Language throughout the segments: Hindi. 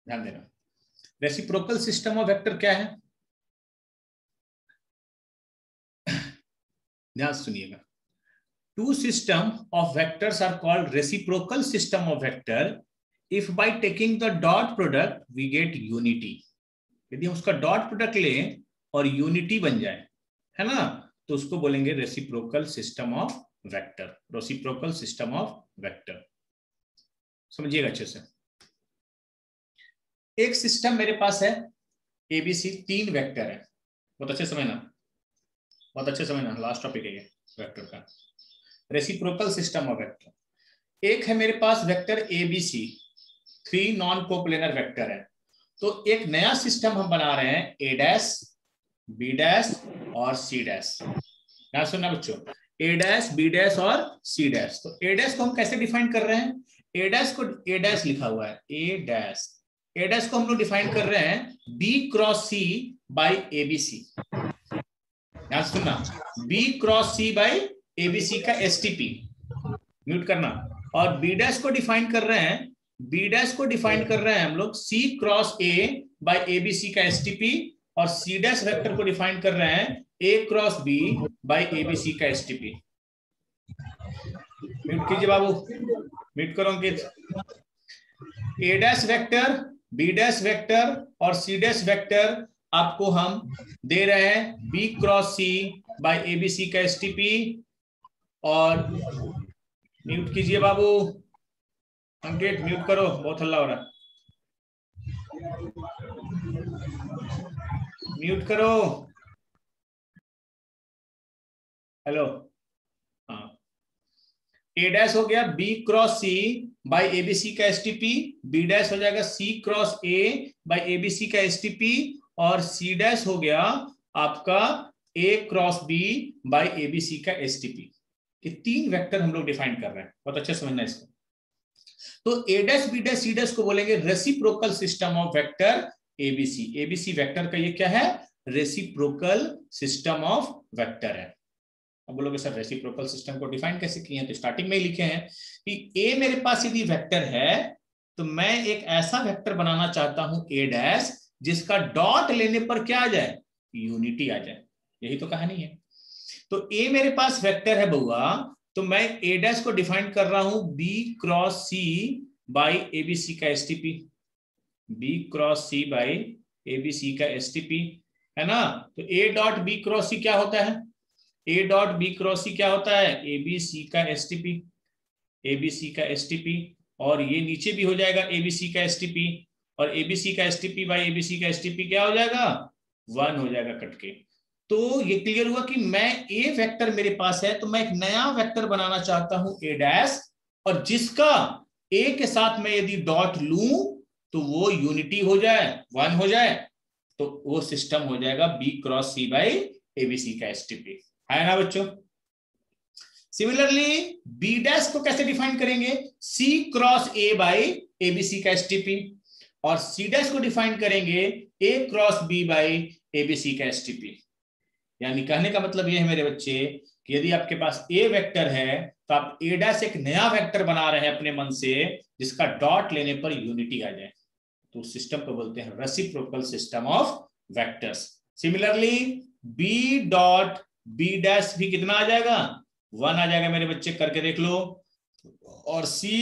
ध्यान देना, रेसिप्रोकल सिस्टम ऑफ वेक्टर क्या है, ध्यान सुनिएगा। Two system of vectors are called reciprocal system of vector if by taking the dot product we get unity। यदि हम उसका डॉट प्रोडक्ट लें और यूनिटी बन जाए, है ना, तो उसको बोलेंगे reciprocal system of vector. Reciprocal system of vector समझिएगा अच्छे से। एक सिस्टम मेरे पास है एबीसी, 3 वेक्टर है, बहुत अच्छे समझना, बहुत अच्छे समझना, लास्ट टॉपिक है ये वेक्टर का, रेसिप्रोकल सिस्टम ऑफ वेक्टर। एक है मेरे पास vector ABC, 3 non coplanar vector है। तो एक नया सिस्टम हम बना रहे हैं, ए डैश, बी डैश और सी डैश। ध्यान सुनना बच्चों, ए डैश, बी डैश और सी डैश। तो ए डैश को हम कैसे डिफाइन कर रहे हैं, ए डैश को, ए डैश लिखा हुआ है, ए डैश, ए डैश को हम लोग डिफाइन कर रहे हैं B cross C by ABC. ध्यान सुनना, B cross C by ABC का एसटीपी, म्यूट करना। और बी डैश को डिफाइन कर रहे हैं, बी डैश को डिफाइन कर रहे हैं हम लोग C cross A by ABC का एसटीपी, और सी डैश वेक्टर को डिफाइन कर रहे हैं A cross B by ABC का एसटीपी। म्यूट कीजिए बाबू, म्यूट करो Ankit. A dash vector, B dash vector और सी डैश वेक्टर आपको हम दे रहे हैं B cross C by ABC का एसटीपी। और म्यूट कीजिए बाबू, अंकित म्यूट करो, बहुत हल्ला हो रहा है, म्यूट करो। हेलो, हाँ, ए डैश हो गया B cross C by ABC का एसटीपी, बी डैश हो जाएगा C cross A by ABC का एसटीपी, और सी डैश हो गया आपका A cross B by ABC का एसटीपी। ये 3 वेक्टर हम लोग डिफाइन कर रहे हैं, बहुत अच्छे समझना इसको। तो A dash, B dash, C dash को बोलेंगे reciprocal system of vector ABC. ABC vector का ये क्या है, रेसिप्रोकल सिस्टम ऑफ वेक्टर है। अब बोलोगे सर रेसिप्रोकल सिस्टम को डिफाइन कैसे किए हैं, तो स्टार्टिंग में ही लिखे हैं कि ए मेरे पास यदि वेक्टर है तो मैं एक ऐसा वेक्टर बनाना चाहता हूं ए डैश जिसका डॉट लेने पर क्या आ जाए, यूनिटी आ जाए। यही तो कहानी है। तो ए मेरे पास वेक्टर है बउआ, तो मैं ए डैश को डिफाइन कर रहा हूं B cross C by ABC का STP, B cross C by ABC का एसटीपी, है ना। तो A dot B cross C क्या होता है, A dot B cross C क्या होता है, एबीसी का एसटीपी, एबीसी का एसटीपी। और ये नीचे भी हो जाएगा एबीसी का एसटीपी, और एबीसी का एसटीपी बाई एबीसी का एसटीपी क्या हो जाएगा, 1 हो जाएगा कट के। तो ये क्लियर हुआ कि मैं ए वेक्टर मेरे पास है, तो मैं एक नया वेक्टर बनाना चाहता हूं ए डैश, और जिसका ए के साथ मैं यदि डॉट लूं तो वो यूनिटी हो जाए, 1 हो जाए, तो वो सिस्टम हो जाएगा B cross C by ABC का एसटीपी, है ना बच्चों। सिमिलरली बी डैश को कैसे डिफाइन करेंगे, सी क्रॉस ए बाई एबीसी का एसटीपी, और सी डैश को डिफाइन करेंगे ए क्रॉस बी बाई एबीसी का एसटीपी। यानी कहने का मतलब ये है मेरे बच्चे कि यदि आपके पास ए वेक्टर है तो आप ए डैश एक नया वेक्टर बना रहे हैं अपने मन से जिसका डॉट लेने पर यूनिटी आ जाए, तो उस सिस्टम को बोलते हैं reciprocal system of vectors. Similarly B dot B dash भी कितना आ जाएगा, 1 आ जाएगा मेरे बच्चे, करके देख लो। और सी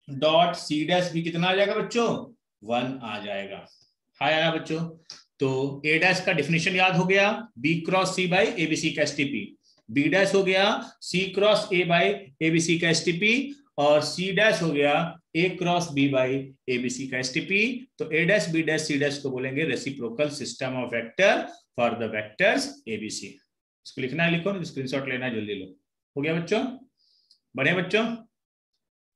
डॉट सी डैश भी कितना आ जाएगा बच्चों, 1 आ जाएगा, है ना बच्चों। तो ए डैश का डेफिनेशन याद हो गया, B cross C by ABC का एसटीपी, बी डैश हो गया C cross A by ABC का एसटीपी, और सी डैश हो गया A cross B by ABC का एसटीपी। तो A dash, B dash, C dash को बोलेंगे reciprocal system of vector for the vectors ABC. इसको लिखना है, लिखो, स्क्रीनशॉट लेना है, जल्दी लो। हो गया बच्चों, बढ़े बच्चों?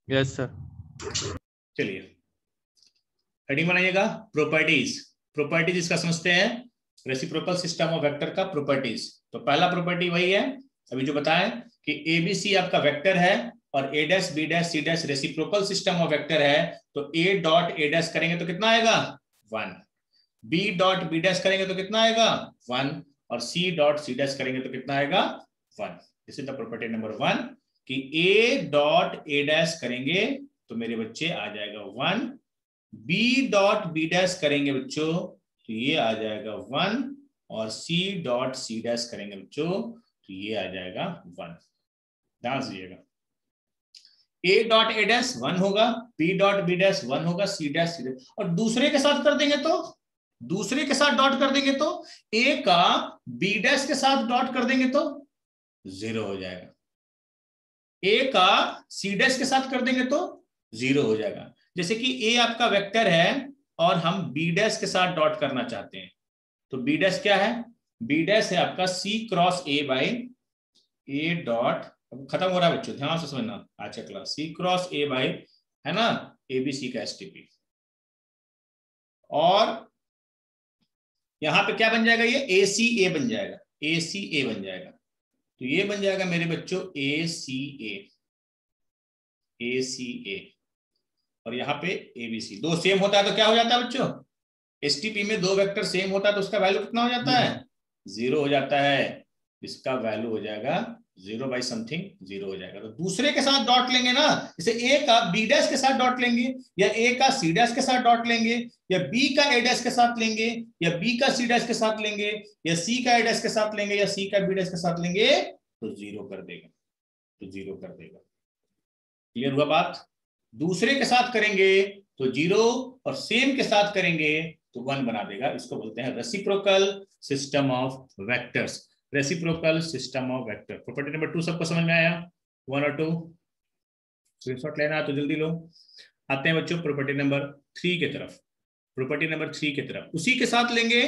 Yes sir. चलिए हेडिंग बनाइएगा, प्रॉपर्टीज। प्रॉपर्टीज इसका समझते हैं, रेसिप्रोकल सिस्टम ऑफ वेक्टर का प्रॉपर्टीज। तो पहला प्रॉपर्टी वही है अभी जो बताएं कि एबीसी आपका वेक्टर है और A dash, B dash, C dash reciprocal system of vector है। तो ए डॉट ए डैश करेंगे तो कितना आएगा, 1, बी डॉट बी डैश करेंगे तो कितना आएगा, 1, और सी डॉट सी डैश करेंगे तो कितना आएगा, 1। This is the property number 1 कि ए डॉट ए डैश करेंगे तो मेरे बच्चे आ जाएगा 1, बी डॉट बी डैश करेंगे बच्चों तो ये आ जाएगा 1 और सी डॉट सी डैश करेंगे बच्चों तो ये आ जाएगा 1। ध्यान दीजिएगा, ए डॉट ए डैश 1 होगा, बी डॉट बी डैश 1 होगा, सी डैश सी डैश, और दूसरे के साथ कर देंगे तो, दूसरे के साथ डॉट कर देंगे तो ए का बी डैश के साथ डॉट कर देंगे तो 0 हो जाएगा, ए का सी डैश के साथ कर देंगे तो 0 हो जाएगा। जैसे कि ए आपका वेक्टर है और हम बी डैश के साथ डॉट करना चाहते हैं, तो बी डैश क्या है, बी डैश है आपका C cross A by A dot, खत्म हो रहा है बच्चों, ध्यान से समझना आज का class, C cross A by, है ना, एबीसी का एसटीपी। और यहां पे क्या बन जाएगा, ये ए सी ए बन जाएगा, ए सी ए बन जाएगा, तो ये बन जाएगा मेरे बच्चों ए सी ए, ए सी ए, और यहाँ पे एबीसी। दो सेम होता है तो क्या हो जाता है बच्चों, एसटीपी में दो वेक्टर सेम होता है तो उसका वैल्यू कितना हो जाता है, 0 हो जाता है, इसका वैल्यू हो जाएगा 0 बाई समथिंग 0 हो जाएगा। तो दूसरे के साथ डॉट लेंगे ना, जैसे ए का बी डैश के साथ डॉट लेंगे, या ए का सी डैश के साथ डॉट लेंगे, या बी का ए डैश के साथ लेंगे, या बी का सी डैश के साथ लेंगे, या सी का ए डैश के साथ लेंगे, या सी का बी डैश के साथ लेंगे तो 0 कर देगा, तो 0 कर देगा। क्लियर हुआ बात, दूसरे के साथ करेंगे तो 0 और सेम के साथ करेंगे तो 1 बना देगा। इसको बोलते हैं reciprocal system of vectors, reciprocal system of vector. Property number 2 सबको समझ में आया, 1 और 2 स्क्रीनशॉट लेना है तो जल्दी लो। आते हैं बच्चों प्रॉपर्टी नंबर 3 की तरफ, प्रॉपर्टी नंबर 3 की तरफ उसी के साथ लेंगे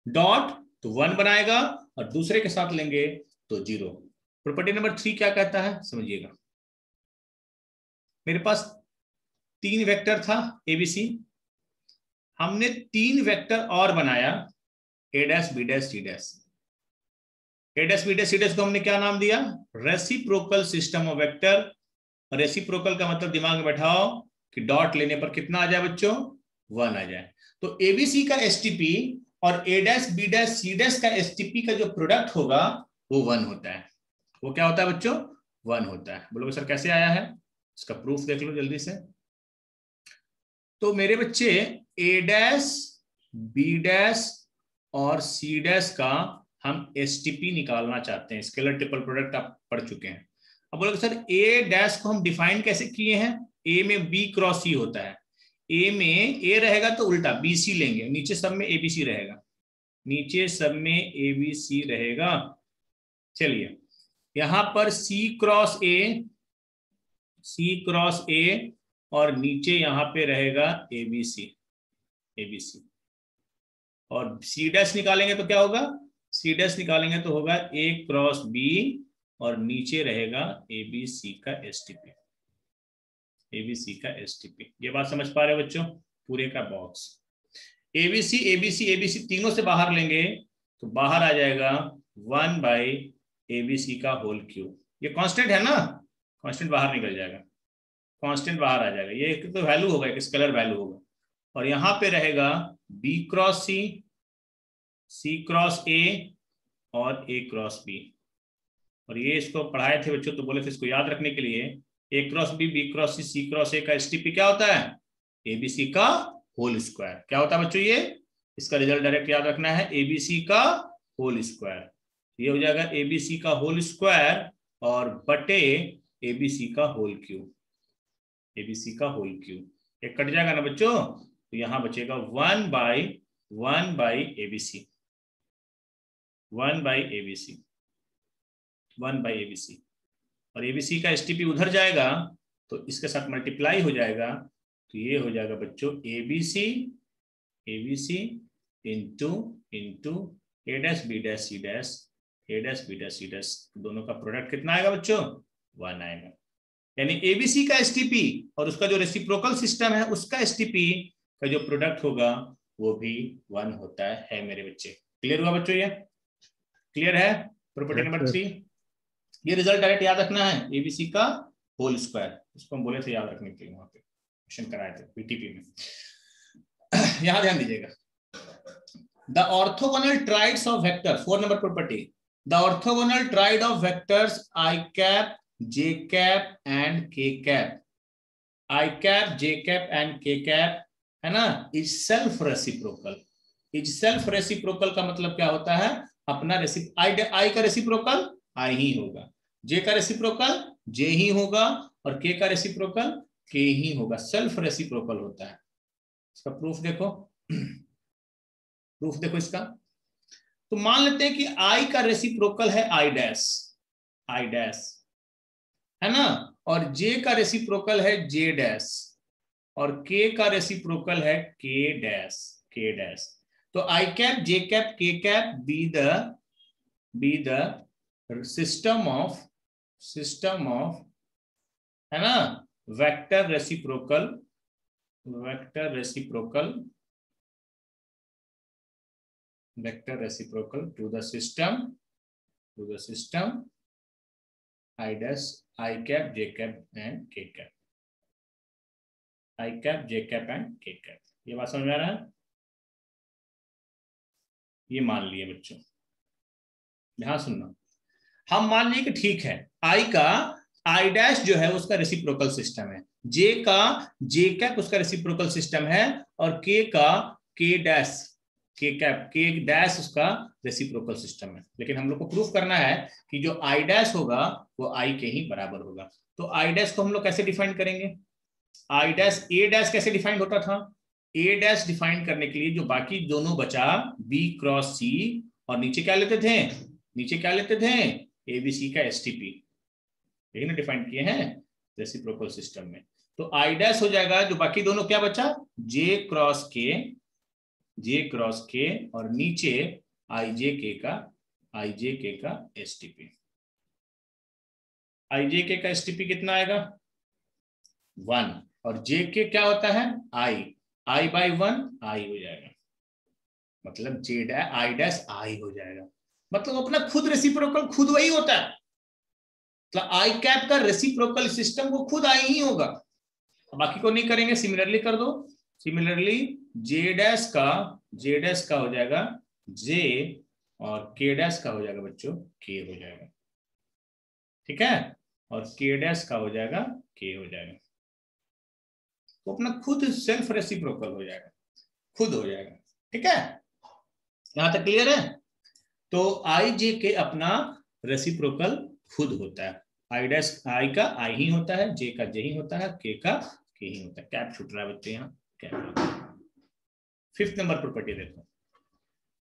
डॉट तो 1 बनाएगा और दूसरे के साथ लेंगे तो 0। प्रॉपर्टी नंबर 3 क्या कहता है समझिएगा, मेरे पास 3 वेक्टर था एबीसी, हमने 3 वेक्टर और बनाया A dash B dash C dash, A dash B dash C dash को हमने क्या नाम दिया, reciprocal system of vector. Reciprocal का मतलब दिमाग में बैठाओ कि डॉट लेने पर कितना आ जाए बच्चों, 1 आ जाए। तो एबीसी का एसटीपी और A dash B dash C dash का एसटीपी का जो प्रोडक्ट होगा वो 1 होता है। वो क्या होता है बच्चों, 1 होता है। बोलोगे सर कैसे आया है, इसका प्रूफ देख लो जल्दी से। तो मेरे बच्चे ए डैश बी डैश और सी डैश का हम एसटीपी निकालना चाहते हैं, स्केलर ट्रिपल प्रोडक्ट आप पढ़ चुके हैं। अब बोलोगे सर ए डैश को हम डिफाइन कैसे किए हैं, ए में बी क्रॉस सी होता है, ए में ए रहेगा तो उल्टा बी सी लेंगे, नीचे सब में एबीसी रहेगा, नीचे सब में एबीसी रहेगा। चलिए यहां पर सी cross A, C cross A और नीचे यहां पे रहेगा एबीसी, एबीसी, और सी डैश निकालेंगे तो क्या होगा, सी डैश निकालेंगे तो होगा ए क्रॉस बी और नीचे रहेगा एबीसी का एसटीपी, एबीसी का एसटीपी। ये बात समझ पा रहे हो बच्चों, पूरे का बॉक्स एबीसी एबीसी एबीसी तीनों से बाहर लेंगे तो बाहर आ जाएगा 1 बाई एबीसी का होल क्यूब। ये कांस्टेंट है ना, कांस्टेंट बाहर निकल जाएगा, कांस्टेंट बाहर आ जाएगा, ये एक तो वैल्यू होगा, एक स्केलर वैल्यू होगा, और यहां पे रहेगा B cross C, C cross A और ए क्रॉस बी। और ये इसको पढ़ाए थे बच्चों तो बोले थे इसको याद रखने के लिए, A cross B cross C cross A का एसटीपी क्या होता है, एबीसी का होल स्क्वायर। क्या होता है बच्चों ये, इसका रिजल्ट डायरेक्ट याद रखना है, एबीसी का होल स्क्वायर। ये हो जाएगा एबीसी का होल स्क्वायर और बटे एबीसी का होल क्यूब, एबीसी का होल क्यूब। एक कट जाएगा ना बच्चों, तो यहां बचेगा 1 by ABC, 1 by ABC, 1 by ABC, और एबीसी का एसटीपी उधर जाएगा तो इसके साथ मल्टीप्लाई हो जाएगा, तो ये हो जाएगा बच्चों ABC, ABC into into A dash B dash C dash, A dash B dash C dash, दोनों का प्रोडक्ट कितना आएगा बच्चों, 1 आएगा। यानी एबीसी का एसटीपी और उसका जो रेसिप्रोकल सिस्टम है उसका एसटीपी का जो प्रोडक्ट होगा वो भी 1 होता है मेरे बच्चे। क्लियर हुआ बच्चों, ये क्लियर है प्रॉपर्टी नंबर 3। ये रिजल्ट डायरेक्ट याद रखना है, एबीसी का होल स्क्वायर, इसको हम बोले थे याद रखने के लिए, वहां पे क्वेश्चन कराए थे पीटीपी में। यहां ध्यान दीजिएगा, the orthogonal triads of vector, 4 number property, the orthogonal triad of vectors I cap J cap and K cap, I cap J cap and K cap है ना, is self reciprocal. Is self reciprocal का मतलब क्या होता है, अपना आई का रेसिप्रोकल आई ही होगा, जे का रेसिप्रोकल जे ही होगा, और के का रेसिप्रोकल के ही होगा। सेल्फ रेसिप्रोकल होता है। इसका प्रूफ देखो, प्रूफ देखो इसका। तो मान लेते हैं कि आई का रेसिप्रोकल है आई डैश, आई डैश, है ना, और जे का रेसिप्रोकल है जे डैश, और के का रेसिप्रोकल है के डैश, के डैश। तो I cap J cap K cap be the system of है ना vector reciprocal, vector reciprocal, vector reciprocal to the system I dash I cap J cap and K cap, I cap J cap and K cap. ये बात समझ में आ रहा है? ये मान लिए बच्चों, ध्यान सुनना। हम मान लिए कि ठीक है, आई का आई डैश जो है उसका रेसिप्रोकल सिस्टम है, जे का जे कैप उसका रेसिप्रोकल सिस्टम है, और के का के डैश के कैप के डैश उसका रेसिप्रोकल सिस्टम है। लेकिन हम लोग को प्रूफ करना है कि जो आई डैश होगा वो आई के ही बराबर होगा। तो आई डैश को हम लोग कैसे डिफाइन करेंगे? आई डैश ए डैश कैसे डिफाइन होता था? ए डैश डिफाइन करने के लिए जो बाकी दोनों बचा बी क्रॉस सी, और नीचे क्या लेते थे, नीचे क्या लेते थे, एबीसी का एसटीपी, यही ना डिफाइन किए हैं रेसिप्रोकल सिस्टम में। तो आई डैश हो जाएगा, जो बाकी दोनों क्या बचा, जे क्रॉस के, जे क्रॉस के, और नीचे आई जे के का एसटीपी। आई जे के का एसटीपी कितना आएगा, 1, और जे के क्या होता है, आई बाई 1 आई हो जाएगा, मतलब जे डैश आई डैश आई हो जाएगा। मतलब अपना खुद रेसिप्रोकल खुद वही होता है, मतलब आई कैप का रेसिप्रोकल सिस्टम वो खुद आई ही होगा, बाकी को नहीं करेंगे। सिमिलरली कर दो, सिमिलरली जे डैश का हो जाएगा जे, और के डैश का हो जाएगा बच्चों के हो जाएगा, ठीक है, और के डैश का हो जाएगा के हो जाएगा। तो अपना खुद सेल्फ रेसिप्रोकल हो जाएगा, खुद हो जाएगा, ठीक है, यहां तक क्लियर है? तो आई जे के अपना रेसिप्रोकल खुद होता है, आई डैश आई का आई ही होता है, जे का जे ही होता है, के का के ही होता है। कैप छूट रहा है बच्चे यहाँ, कैप। 5th नंबर प्रॉपर्टी देखो,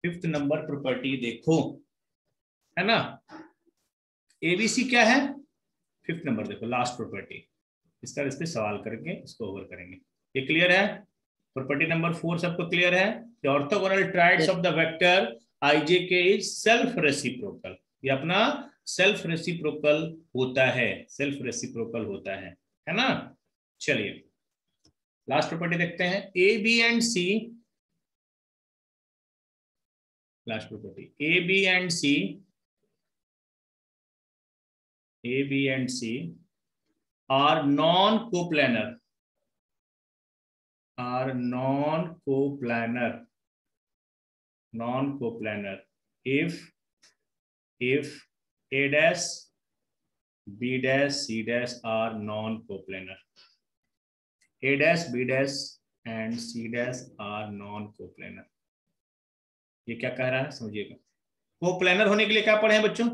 5th नंबर प्रॉपर्टी देखो, है ना, एबीसी क्या है, 5th नंबर देखो, लास्ट प्रॉपर्टी, इसका इस पे सवाल करके इसको ओवर करेंगे। ये क्लियर है? प्रॉपर्टी नंबर 4 सबको क्लियर है? The orthogonal triads of the vector I J K is self reciprocal. ये अपना सेल्फ रेसिप्रोकल होता है, सेल्फ रेसिप्रोकल होता है ना। चलिए लास्ट प्रॉपर्टी देखते हैं, A B and C, last property A B and C, A B and C are non coplanar, are non-coplanar if A dash, B dash, C dash are non-coplanar, A dash, B dash and C dash are non-coplanar। ये क्या कह रहा है समझिएगा। कोप्लानर होने के लिए क्या पढ़े हैं बच्चों?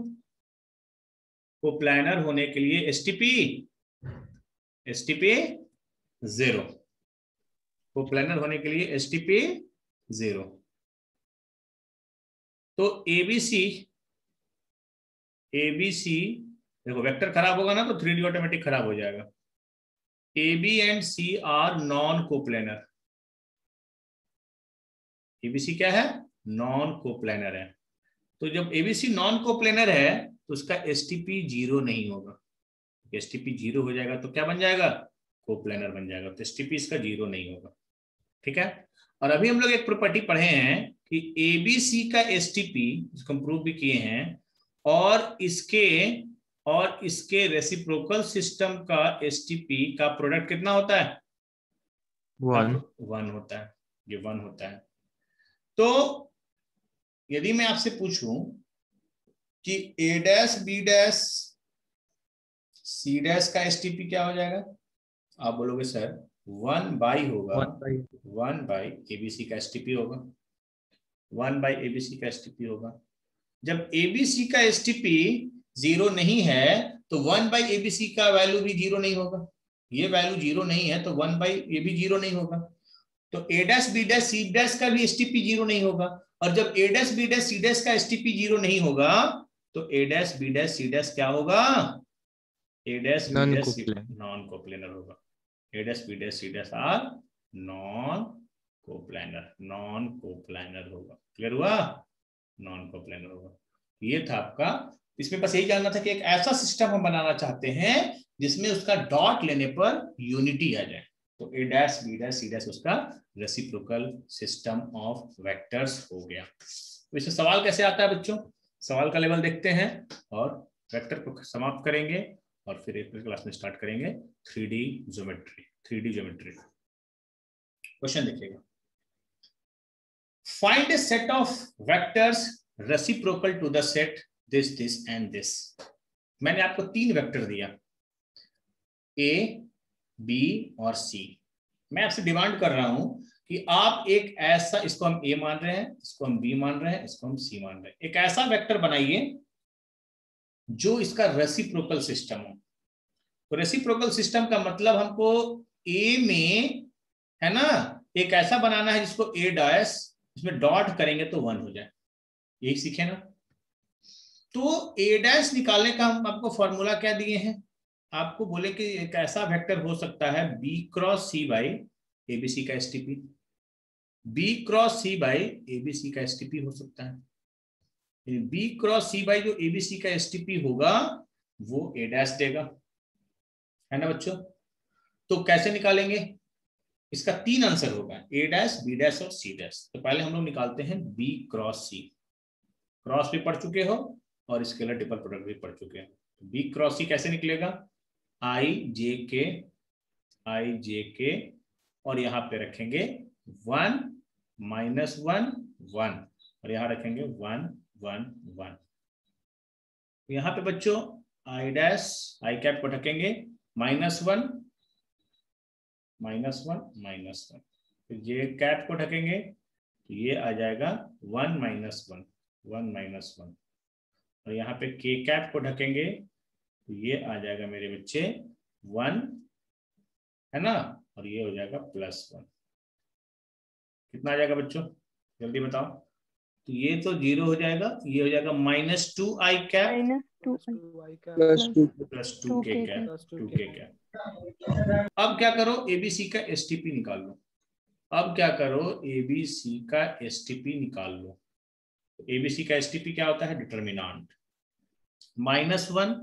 कोप्लानर होने के लिए एसटीपी 0, कोप्लानर होने के लिए एसटीपी 0। तो एबीसी देखो वेक्टर खराब होगा ना तो 3D ऑटोमेटिक खराब हो जाएगा। A B and C are non coplanar, ABC क्या है, नॉन कोप्लानर है। तो जब एबीसी नॉन कोप्लानर है तो उसका एसटीपी 0 नहीं होगा, एसटीपी 0 हो जाएगा तो क्या बन जाएगा, कोप्लानर बन जाएगा, तो एसटीपी इसका 0 नहीं होगा, ठीक है। और अभी हम लोग एक प्रॉपर्टी पढ़े हैं कि एबीसी का एसटीपी, जिसको हम प्रूव भी किए हैं, और इसके रेसिप्रोकल सिस्टम का एसटीपी का प्रोडक्ट कितना होता है, 1 होता है, ये 1 होता है। तो यदि मैं आपसे पूछूं कि A dash B dash C dash का एसटीपी क्या हो जाएगा, आप बोलोगे सर 1 बाई होगा 1/, 1 बाई एबीसी का एसटीपी होगा, 1 बाई एबीसी का एसटीपी होगा। जब एबीसी का एसटीपी 0 नहीं है तो 1 बाई एबीसी का वैल्यू भी 0 नहीं होगा। ये वैल्यू 0 नहीं है तो 1 बाई ये भी 0 नहीं होगा। तो A dash B dash C dash का भी एसटीपी 0 नहीं होगा। और जब A dash B dash C dash का एसटीपी 0 नहीं होगा तो A dash B dash C dash क्या होगा? A dash B dash non coplanar होगा। A dash B dash C dash are non coplanar होगा। क्लियर हुआ? नॉन कोप्लानर होगा। ये था आपका। इसमें बस यही जानना था कि एक ऐसा सिस्टम हम बनाना चाहते हैं जिसमें उसका डॉट लेने पर यूनिटी आ जाए। तो A dash B dash C dash उसका रेसिप्रोकल सिस्टम ऑफ वेक्टर्स हो गया। तो इससे सवाल कैसे आता है बच्चों? सवाल का लेवल देखते हैं और वेक्टर को समाप्त करेंगे और फिर एक क्लास में स्टार्ट करेंगे 3D ज्योमेट्री। क्वेश्चन देखिएगा। Find a set of vectors reciprocal to the set this and this। मैंने आपको 3 वेक्टर दिया A, B और C। मैं आपसे डिमांड कर रहा हूं कि आप एक ऐसा, इसको हम A मान रहे हैं, इसको हम B मान रहे हैं, इसको हम C मान रहे हैं, एक ऐसा वेक्टर बनाइए जो इसका रेसिप्रोकल सिस्टम हो। तो रेसिप्रोकल सिस्टम का मतलब हमको A में है ना एक ऐसा बनाना है जिसको A डैश, इसमें डॉट करेंगे तो 1 हो जाए। यही सीखे ना। तो ए डैश निकालने का हम आपको फॉर्मूला क्या दिए हैं? आपको बोले कि एक ऐसा वेक्टर हो सकता है B cross C by ABC का STP, B cross C by ABC का एसटीपी हो सकता है। बी क्रॉस सी बाई जो एबीसी का एसटीपी होगा वो ए डैश देगा, है ना बच्चों? तो कैसे निकालेंगे? इसका 3 आंसर होगा, ए डैश, बी डैश और सी डैश। तो पहले हम लोग निकालते हैं बी क्रॉस सी। क्रॉस भी पढ़ चुके हो और स्केलर ट्रिपल प्रोडक्ट भी पढ़ चुके हैं। बी क्रॉस सी कैसे निकलेगा? आई जे के और यहाँ पे रखेंगे 1 -1 1 और यहाँ रखेंगे 1 1 1। यहाँ पे बच्चों आई डैश आई कैप को ढकेंगे -1 -1 फिर जे कैप को ढकेंगे तो ये आ जाएगा 1 -1 1 -1 और यहाँ पे के कैप को ढकेंगे तो ये आ जाएगा मेरे बच्चे 1, है ना, और ये हो जाएगा +1। कितना आ जाएगा बच्चों? जल्दी बताओ। तो ये तो 0 हो जाएगा, ये हो जाएगा -2 आई कैप +2 के कैप। अब क्या करो? एबीसी का एसटीपी निकाल लो। अब क्या करो? एबीसी का एसटीपी निकाल लो। एबीसी का एसटीपी क्या होता है? डिटर्मिनेंट -1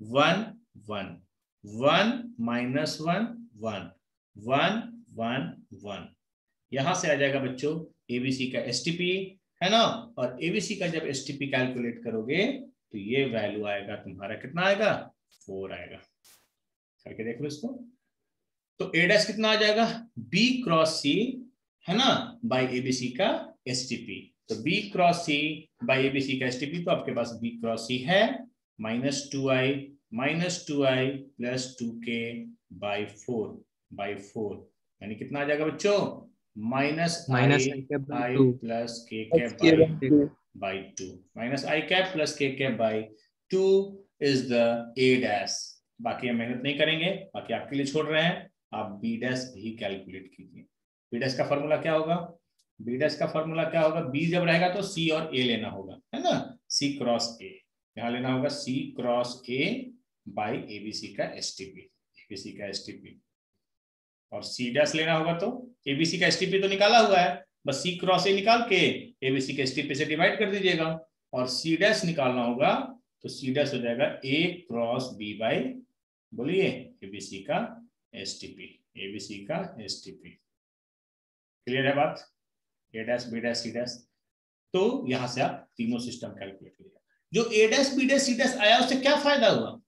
1 1 1 -1 1 1 1 1। यहां से आ जाएगा बच्चों एबीसी का एसटीपी, है ना। और एबीसी का जब एसटीपी कैलकुलेट करोगे तो ये वैल्यू आएगा तुम्हारा, कितना आएगा? 4 आएगा। करके देख लो इसको। तो ए डैश कितना आ जाएगा? बी क्रॉस सी, है ना, बाई एबीसी का एसटीपी। तो B cross C by ABC का एसटीपी, तो आपके पास बी क्रॉस सी है -2i + 2k बाई 4 यानी कितना आ जाएगा बच्चों? -i + k cap by 2 -i cap + k cap by 2 is the A dash. बाकी हम मेहनत नहीं करेंगे, बाकी आपके लिए छोड़ रहे हैं। आप बी डैश भी कैलकुलेट कीजिए। बी डैश का फॉर्मूला क्या होगा? बी डैश का फॉर्मूला क्या होगा? बी जब रहेगा तो सी और ए लेना होगा, है ना। सी क्रॉस ए यहां लेना होगा, सी क्रॉस ए बाई एबीसी का एसटीपी, एबीसी का एसटीपी। और सी डैश लेना होगा तो एबीसी का एसटीपी तो निकाला हुआ है, बस सी क्रॉस ए निकाल के एबीसी के एसटीपी से डिवाइड कर दीजिएगा। और सी डैश निकालना होगा तो सी डैश हो जाएगा ए क्रॉस बी बाई, बोलिए, एबीसी का एसटीपी, एबीसी का एसटीपी। क्लियर है बात? A dash B dash C dash. तो यहां से आप तीनों सिस्टम कैलकुलेट कीजिए। जो A dash B dash C dash आया उससे क्या फायदा हुआ?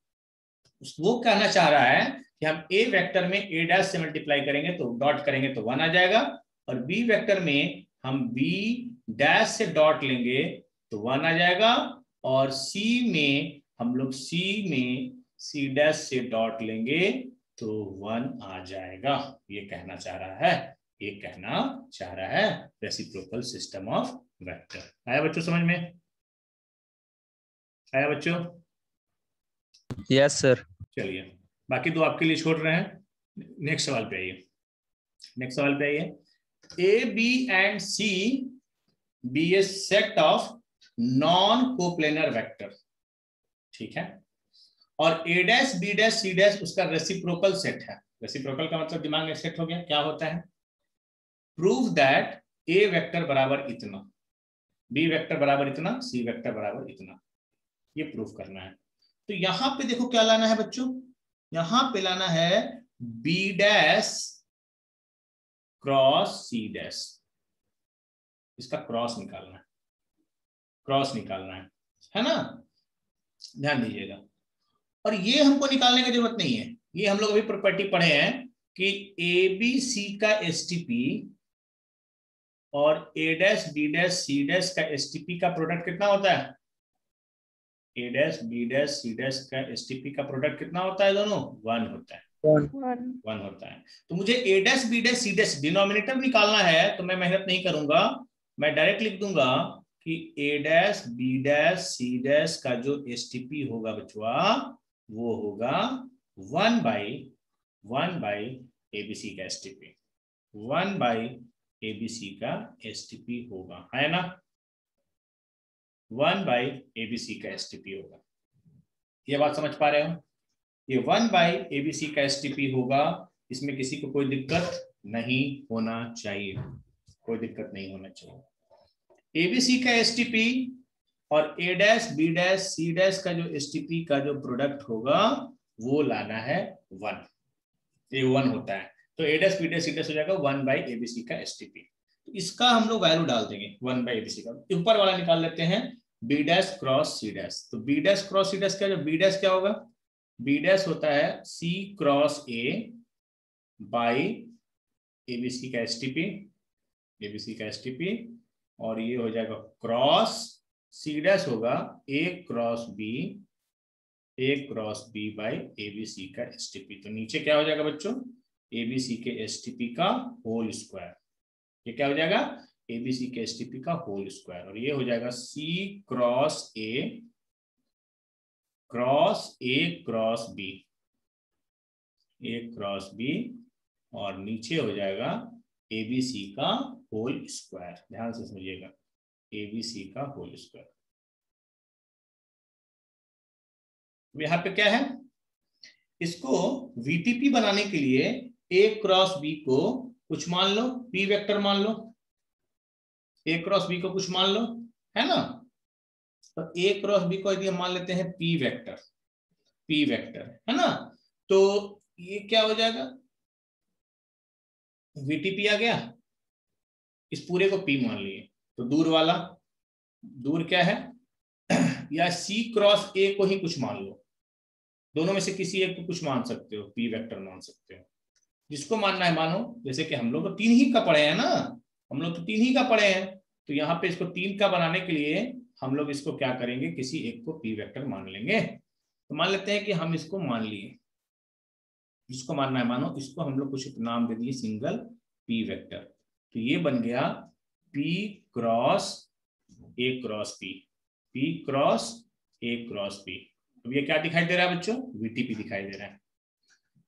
वो कहना चाह रहा है कि हम ए वेक्टर में ए डैश से मल्टीप्लाई करेंगे तो डॉट करेंगे तो 1 आ जाएगा, और बी वेक्टर में हम बी डैश से डॉट लेंगे तो 1 आ जाएगा, और सी में हम लोग सी डैश से डॉट लेंगे तो 1 आ जाएगा। ये कहना चाह रहा है, ये कहना चाह रहा है रेसिप्रोकल सिस्टम ऑफ वेक्टर। आया बच्चों समझ में? आया बच्चों? Yes sir. चलिए बाकी दो आपके लिए छोड़ रहे हैं। नेक्स्ट सवाल पे आइए। नेक्स्ट सवाल पे आइए। A B and C be a set of non coplanar vector, ठीक है, और A dash B dash C dash उसका रेसिप्रोकल सेट है। रेसिप्रोकल का मतलब दिमाग में सेट हो गया, क्या होता है? प्रूव दैट ए वेक्टर बराबर इतना, बी वेक्टर बराबर इतना, सी वेक्टर बराबर इतना, ये प्रूफ करना है। तो यहां पे देखो क्या लाना है बच्चों, यहां पे लाना है B dash cross C dash, इसका क्रॉस निकालना है, क्रॉस निकालना है ना? ध्यान दीजिएगा। और ये हमको निकालने की जरूरत नहीं है, ये हम लोग अभी प्रॉपर्टी पढ़े हैं कि ए बी सी का एसटीपी और A dash B dash C dash का एसटीपी का प्रोडक्ट कितना होता है? A dash B dash C dash का एसटीपी का प्रोडक्ट कितना होता है? दोनों 1 होता है। 1 होता है। तो मुझे A dash B dash C dash denominator निकालना है, तो मैं मेहनत नहीं करूंगा, मैं डायरेक्ट लिख दूंगा कि A dash B dash C dash का जो एसटीपी होगा बचवा, वो होगा 1/1 एबीसी का एसटीपी, 1 एबीसी का एसटीपी होगा, है ना? 1 एबीसी का एसटीपी होगा। ये बात समझ पा रहे हो? ये 1 एबीसी का एसटीपी होगा, इसमें किसी को कोई दिक्कत नहीं होना चाहिए, कोई दिक्कत नहीं होना चाहिए। एबीसी का एसटीपी और A dash B dash C dash का जो एसटीपी का जो प्रोडक्ट होगा वो लाना है 1, ये 1 होता है। तो A dash B dash C dash हो जाएगा 1 एबीसी का एसटीपी। तो इसका हम लोग वैल्यू डाल देंगे 1 एबीसी का। ऊपर वाला निकाल लेते हैं B dash cross C dash. तो B dash cross C dash क्या, जो बी डैश क्या होगा? बी डैश होता है सी क्रॉस ए बाई एबीसी का एसटीपी, एबीसी का एसटीपी, और ये हो जाएगा क्रॉस सी डैश होगा ए क्रॉस बी बाई एबीसी का एसटीपी। तो नीचे क्या हो जाएगा बच्चों? एबीसी के एसटीपी का होल स्क्वायर। ये क्या हो जाएगा? एबीसी के एसटीपी का होल स्क्वायर, और ये हो जाएगा C cross A cross B, A cross B, और नीचे हो जाएगा एबीसी का होल स्क्वायर। ध्यान से समझिएगा, एबीसी का होल स्क्वायर। यहां पे क्या है? इसको वीटीपी बनाने के लिए ए क्रॉस बी को कुछ मान लो, पी वेक्टर मान लो, ए क्रॉस बी को कुछ मान लो, है ना? तो ए क्रॉस बी को यदि हम मान लेते हैं पी वेक्टर, है ना? तो ये क्या हो जाएगा? वीटीपी आ गया, इस पूरे को पी मान लिए, तो दूर वाला, दूर क्या है? या सी क्रॉस ए को ही कुछ मान लो, दोनों में से किसी एक को कुछ मान सकते हो, पी वेक्टर मान सकते हो, जिसको मानना है मानो। जैसे कि हम लोग तो 3 ही का पढ़े हैं ना, हम लोग तो 3 ही का पढ़े हैं, तो यहाँ पे इसको 3 का बनाने के लिए हम लोग इसको क्या करेंगे, किसी एक को पी वेक्टर मान लेंगे। तो मान लेते हैं कि हम इसको मान लिए, जिसको मानना है मानो, इसको हम लोग कुछ नाम दे दिए सिंगल पी वेक्टर। तो ये बन गया P cross A cross P, P cross A cross P. अब ये क्या दिखाई दे रहा है बच्चों? वीटीपी दिखाई दे रहा है,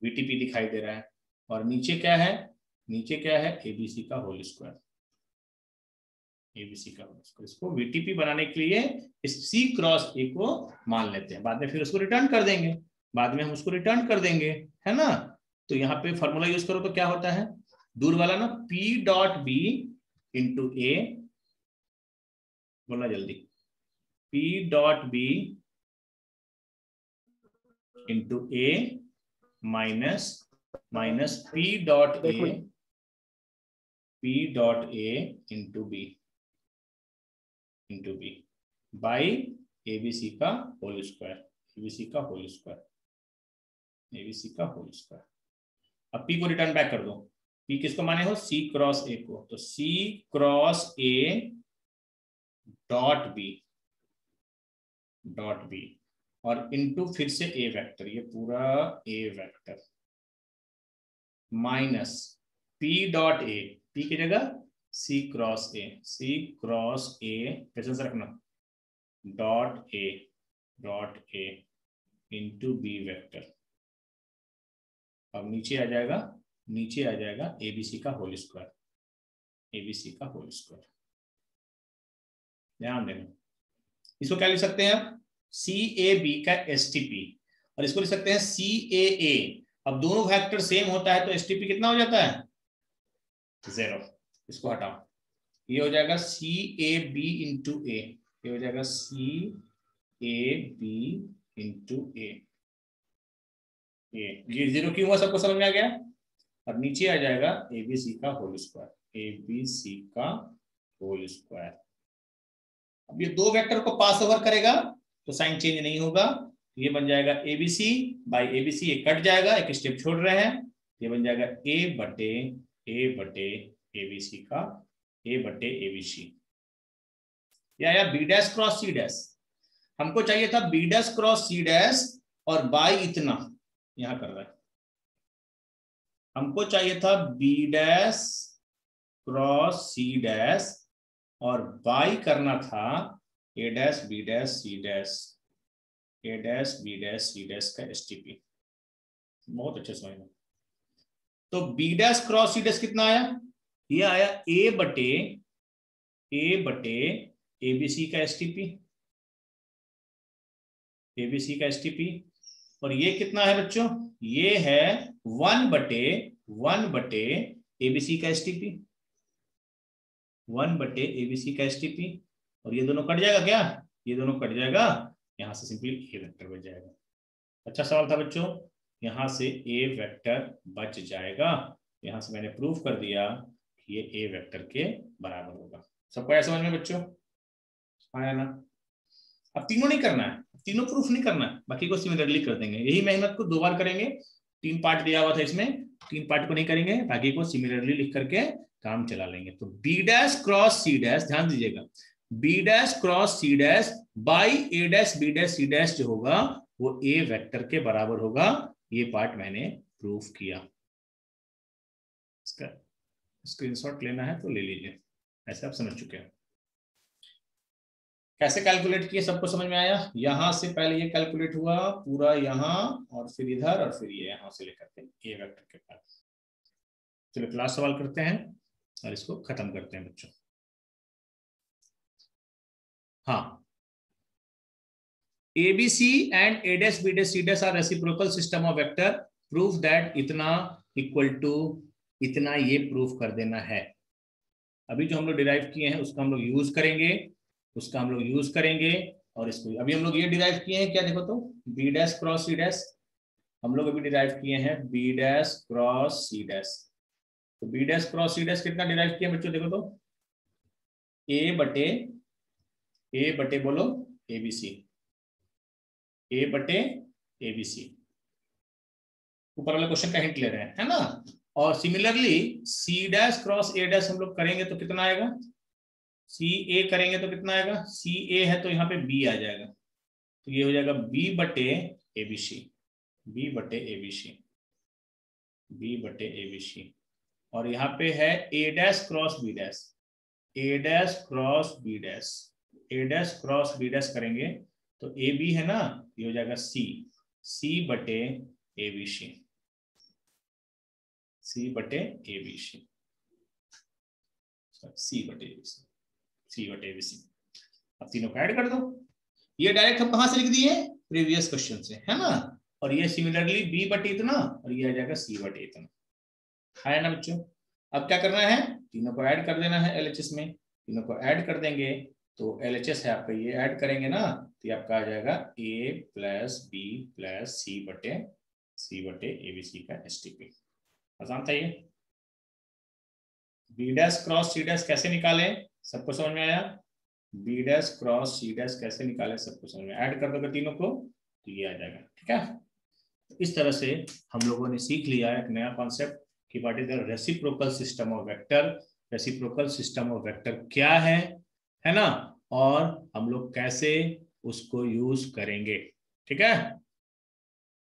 वीटीपी दिखाई दे रहा है। और नीचे क्या है? नीचे क्या है? एबीसी का होल स्क्वायर, एबीसी का होल स्क्वायर। इसको वीटीपी बनाने के लिए इस सी क्रॉस ए को मान लेते हैं, बाद में फिर उसको रिटर्न कर देंगे, बाद में हम उसको रिटर्न कर देंगे, है ना? तो यहाँ पे फॉर्मूला यूज करो तो क्या होता है? दूर वाला ना, P dot B into A, बोलना जल्दी, P dot B into A minus P dot A into B by ABC का होल स्क्वायर, एबीसी का होल स्क्वायर, एबीसी का होल स्क्वायर। अब पी को रिटर्न बैक कर दो, पी किसको माने हो? सी क्रॉस ए को, तो C cross A dot B और इनटू फिर से ए वेक्टर, ये पूरा A vector, minus P dot A, P की जगह C cross A, C cross A patience रखना, dot A into B vector. अब नीचे आ जाएगा एबीसी का होल स्क्वायर, एबीसी का होल स्क्वायर। ध्यान देना, इसको क्या लिख सकते हैं आप, सी ए बी का एसटीपी, और इसको लिख सकते हैं सी ए ए। अब दोनों वेक्टर सेम होता है तो एसटीपी कितना हो जाता है, 0। इसको हटाओ, ये हो जाएगा सी ए बी इंटू ए, ये हो जाएगा सी ए बी इंटू ए। ये 0 क्यों हुआ, सबको समझ में आ गया। और नीचे आ जाएगा एबीसी का होल स्क्वायर, एबीसी का होल स्क्वायर। अब ये दो वेक्टर को पास ओवर करेगा तो साइन चेंज नहीं होगा, ये बन जाएगा एबीसी बाई एबीसी, ये कट जाएगा, एक स्टेप छोड़ रहे हैं, ये बन जाएगा ए बटे एबीसी का, ए बटे एबीसी। या B dash cross C dash, हमको चाहिए था B dash cross C dash और बाई इतना, यहां कर रहा है, हमको चाहिए था B dash cross C dash और बाई करना था A dash B dash C dash, A dash B dash C dash का एसटीपी। बहुत अच्छे समझ में। तो B dash cross C dash कितना आया, ये आया ए बटे एबीसी का एसटीपी, एबीसी का एसटीपी। और ये कितना है बच्चों, ये है 1 बटे एबीसी का एसटीपी, 1 बटे एबीसी का एसटीपी। और ये दोनों कट जाएगा क्या, ये दोनों कट जाएगा, यहां से सिंपली ए वेक्टर बच जाएगा। अच्छा सवाल था बच्चों, यहां से ए वेक्टर बच जाएगा, यहां से मैंने प्रूफ कर दिया कि ये ए वेक्टर के बराबर होगा। सबको ऐसा समझ में बच्चों आया ना। अब तीनों नहीं करना है, तीनों प्रूफ नहीं करना है, बाकी को सिमिलरली कर देंगे, यही मेहनत को 2 बार करेंगे। 3 पार्ट दिया हुआ था इसमें, 3 पार्ट को नहीं करेंगे, बाकी को सिमिलरली लिख करके काम चला लेंगे। तो B dash cross C dash, ध्यान दीजिएगा, B dash cross C dash by A dash B dash C dash जो होगा वो ए वेक्टर के बराबर होगा। ये पार्ट मैंने प्रूफ किया। इसका स्क्रीनशॉट लेना है तो ले लीजिए, ऐसे आप समझ चुके हैं। कैसे कैलकुलेट किए सबको समझ में आया। यहां से पहले ये कैलकुलेट हुआ पूरा यहां, और फिर इधर, और फिर ये यहां से लेकर के ए वेक्टर के पास। चलो क्लास सवाल करते हैं और इसको खत्म करते हैं बच्चों। हाँ, ABC and A dash B dash C dash are reciprocal system of vector. Prove that इतना इक्वल टू इतना, ये प्रूफ कर देना है। अभी जो हम लोग डिराइव किए हैं उसका हम लोग यूज करेंगे, और इसको अभी हम लोग ये डिराइव किए हैं क्या, देखो तो B dash cross C dash, हम लोग अभी डिराइव किए हैं B dash cross C dash. तो B dash cross C dash कितना डिराइव किया बच्चों, देखो तो ए बटे बोलो एबीसी, ए बटे एबीसी। ऊपर वाले क्वेश्चन का हिंट ले रहे हैं, है ना। और similarly C dash cross A dash हम लोग करेंगे तो कितना आएगा, सी ए करेंगे तो कितना आएगा, सी ए है तो यहाँ पे बी आ जाएगा, तो ये हो जाएगा बी बटे एबीसी, बी बटे एबीसी, बी बटे एबीसी। और यहाँ पे है A dash cross B dash, A dash cross B dash, A dash cross B dash करेंगे तो ए बी है ना, ये हो जाएगा सी, सी बटे एबीसी, सी बटे एबीसी, सी बटे एबीसी, सी बटे एबीसी। अब तीनों को ऐड कर दो, ये डायरेक्ट हम कहां से लिख दिए, प्रीवियस क्वेश्चन से, है ना। और ये सिमिलरली बी बटे इतना, और ये आ जाएगा सी बटे इतना, है ना बच्चों। अब क्या करना है, तीनों को ऐड कर देना है एलएचएस में, तीनों को ऐड कर देंगे तो एलएचएस है आपका, ये ऐड करेंगे ना तो ये आपका आ जाएगा A plus B plus C बटे एबीसी का एसटीपी। आसान था ये। B dash cross C dash कैसे निकाले, सबको समझ में आया। B dash cross C dash कैसे निकाले सबको समझ में, ऐड कर दोगे तीनों को तो ये आ जाएगा, ठीक है। तो इस तरह से हम लोगों ने सीख लिया एक नया कॉन्सेप्ट कि what is the reciprocal system of vector. Reciprocal system of vector क्या है ना, और हम लोग कैसे उसको यूज करेंगे, ठीक है।